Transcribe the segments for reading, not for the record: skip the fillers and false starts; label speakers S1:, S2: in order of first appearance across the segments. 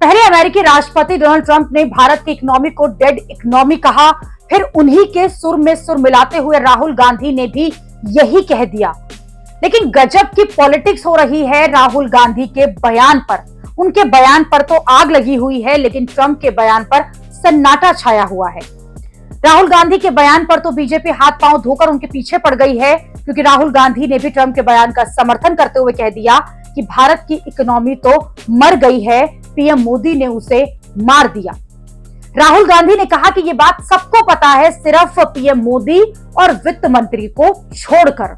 S1: पहले अमेरिकी राष्ट्रपति डोनाल्ड ट्रंप ने भारत की इकोनॉमी को डेड इकोनॉमी कहा, फिर उन्हीं के सुर में सुर मिलाते हुए राहुल गांधी ने भी यही कह दिया। लेकिन गजब की पॉलिटिक्स हो रही है राहुल गांधी के बयान पर। उनके बयान पर तो आग लगी हुई है, लेकिन ट्रंप के बयान पर सन्नाटा छाया हुआ है। राहुल गांधी के बयान पर तो बीजेपी हाथ पांव धोकर उनके पीछे पड़ गई है, क्योंकि राहुल गांधी ने भी ट्रंप के बयान का समर्थन करते हुए कह दिया कि भारत की इकोनॉमी तो मर गई है, पीएम मोदी ने उसे मार दिया। राहुल गांधी ने कहा कि ये बात सबको पता है, सिर्फ पीएम मोदी और वित्त मंत्री को छोड़कर।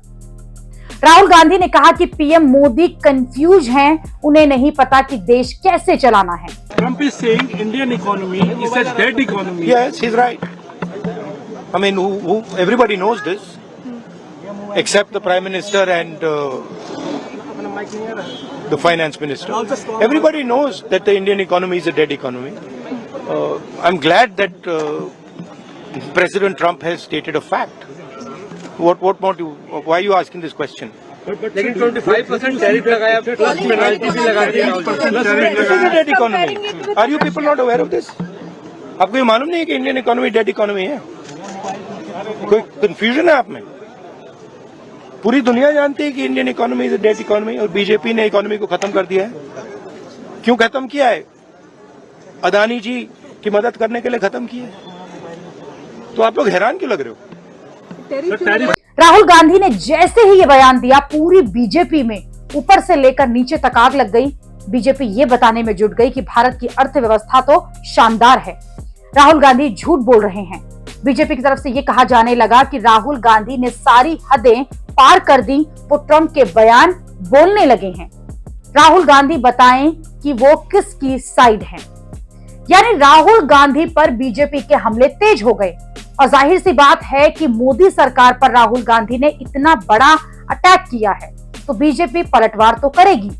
S1: राहुल गांधी ने कहा कि पीएम मोदी कंफ्यूज हैं, उन्हें नहीं पता कि देश कैसे चलाना है।
S2: Trump is saying Indian economy is a dead economy.
S3: Yes, he's right. I mean, everybody knows this, except the Prime Minister and the Finance Minister. Everybody knows that the Indian economy is a dead economy. I'm glad that President Trump has stated a fact. What more do? Why are you asking this question?
S2: लेकिन 25% tariff लगाया, plus penalty भी लगा दी।
S3: This is a dead economy. Are you people not aware of this? आपको ये मालूम नहीं है कि इंडियन इकोनॉमी डेड इकोनॉमी है? कोई कंफ्यूजन है आप में? पूरी दुनिया जानती है कि Indian economy is a dead economy, और बीजेपी ने इकोनॉमी को खत्म कर दिया है। क्यों खत्म किया है? अदानी जी की मदद करने के लिए खत्म किया है। तो आप लोग हैरान क्यों लग रहे हो?
S1: राहुल गांधी ने जैसे ही ये बयान दिया, पूरी बीजेपी में ऊपर से लेकर नीचे तक आग लग गई। बीजेपी ये बताने में जुट गई कि भारत की अर्थव्यवस्था तो शानदार है, राहुल गांधी झूठ बोल रहे हैं। बीजेपी की तरफ से ये कहा जाने लगा कि राहुल गांधी ने सारी हदें पार कर दी, वो ट्रंप के बयान बोलने लगे हैं। राहुल गांधी बताएं कि वो किसकी साइड हैं। यानी राहुल गांधी पर बीजेपी के हमले तेज हो गए, और जाहिर सी बात है कि मोदी सरकार पर राहुल गांधी ने इतना बड़ा अटैक किया है तो बीजेपी पलटवार तो करेगी।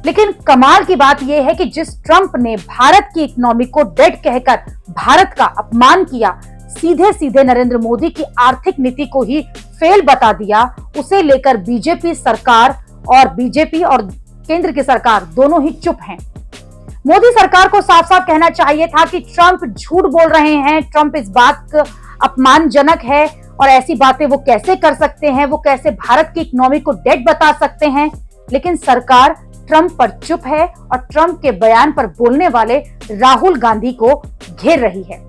S1: लेकिन कमाल की बात यह है कि जिस ट्रंप ने भारत की इकोनॉमी को डेड कहकर भारत का अपमान किया, सीधे सीधे नरेंद्र मोदी की आर्थिक नीति को ही फेल बता दिया, उसे लेकर बीजेपी सरकार और केंद्र की सरकार दोनों ही चुप हैं। मोदी सरकार को साफ साफ कहना चाहिए था कि ट्रंप झूठ बोल रहे हैं, ट्रंप इस बात अपमानजनक है, और ऐसी बातें वो कैसे कर सकते हैं, वो कैसे भारत की इकोनॉमी को डेड बता सकते हैं। लेकिन सरकार ट्रंप पर चुप है और ट्रंप के बयान पर बोलने वाले राहुल गांधी को घेर रही है।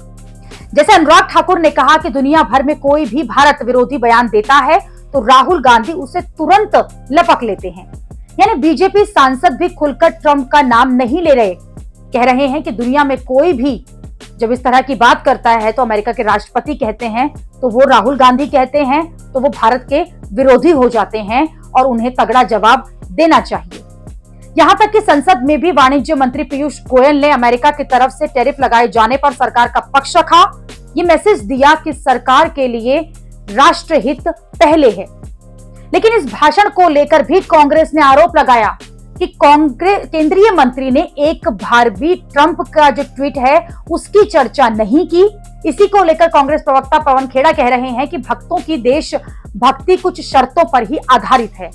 S1: जैसे अनुराग ठाकुर ने कहा कि दुनिया भर में कोई भी भारत विरोधी बयान देता है तो राहुल गांधी उसे तुरंत लपक लेते हैं। यानी बीजेपी सांसद भी खुलकर ट्रंप का नाम नहीं ले रहे, कह रहे हैं कि दुनिया में कोई भी जब इस तरह की बात करता है तो अमेरिका के राष्ट्रपति कहते हैं, तो वो राहुल गांधी कहते हैं, तो वो भारत के विरोधी हो जाते हैं और उन्हें तगड़ा जवाब देना चाहिए। यहां तक कि संसद में भी वाणिज्य मंत्री पीयूष गोयल ने अमेरिका की तरफ से टैरिफ लगाए जाने पर सरकार का पक्ष रखा। ये मैसेज दिया कि सरकार के लिए राष्ट्रहित पहले है। लेकिन इस भाषण को लेकर भी कांग्रेस ने आरोप लगाया कि केंद्रीय मंत्री ने एक बार भी ट्रंप का जो ट्वीट है उसकी चर्चा नहीं की। इसी को लेकर कांग्रेस प्रवक्ता पवन खेड़ा कह रहे हैं कि भक्तों की देशभक्ति कुछ शर्तों पर ही आधारित है।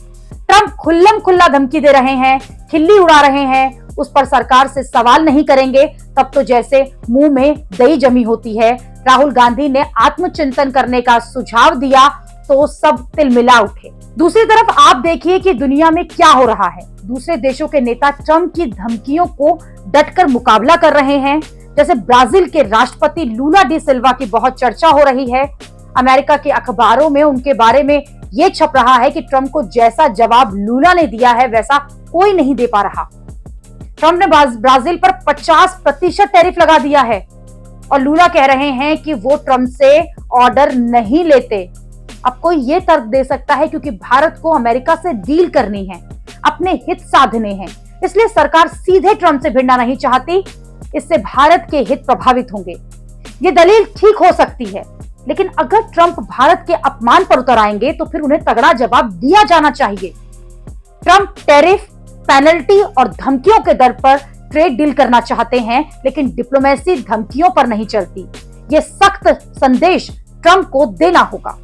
S1: ट्रंप खुल्लम खुल्ला धमकी दे रहे हैं, खिल्ली उड़ा रहे हैं, उस पर सरकार से सवाल नहीं करेंगे तब तो जैसे मुंह में दही जमी होती है। राहुल गांधी ने आत्मचिंतन करने का सुझाव दिया तो सब तिलमिला उठे। दूसरी तरफ आप देखिए कि दुनिया में क्या हो रहा है। दूसरे देशों के नेता ट्रंप की धमकियों को डटकर मुकाबला कर रहे हैं। जैसे ब्राजील के राष्ट्रपति लूला डी सिल्वा की बहुत चर्चा हो रही है। अमेरिका के अखबारों में उनके बारे में यह छप रहा है कि ट्रंप को जैसा जवाब लूला ने दिया है वैसा कोई नहीं दे पा रहा। ट्रंप ने ब्राजील पर 50% टैरिफ लगा दिया है और लूला कह रहे हैं कि वो ट्रंप से ऑर्डर नहीं लेते। अब कोई ये तर्क दे सकता है क्योंकि भारत को अमेरिका से डील करनी है, अपने हित साधने हैं, इसलिए सरकार सीधे ट्रंप से भिड़ना नहीं चाहती, इससे भारत के हित प्रभावित होंगे। ये दलील ठीक हो सकती है, लेकिन अगर ट्रंप भारत के अपमान पर उतर आएंगे तो फिर उन्हें तगड़ा जवाब दिया जाना चाहिए। ट्रंप टैरिफ, पेनल्टी और धमकियों के दर पर ट्रेड डील करना चाहते हैं, लेकिन डिप्लोमेसी धमकियों पर नहीं चलती। ये सख्त संदेश ट्रंप को देना होगा।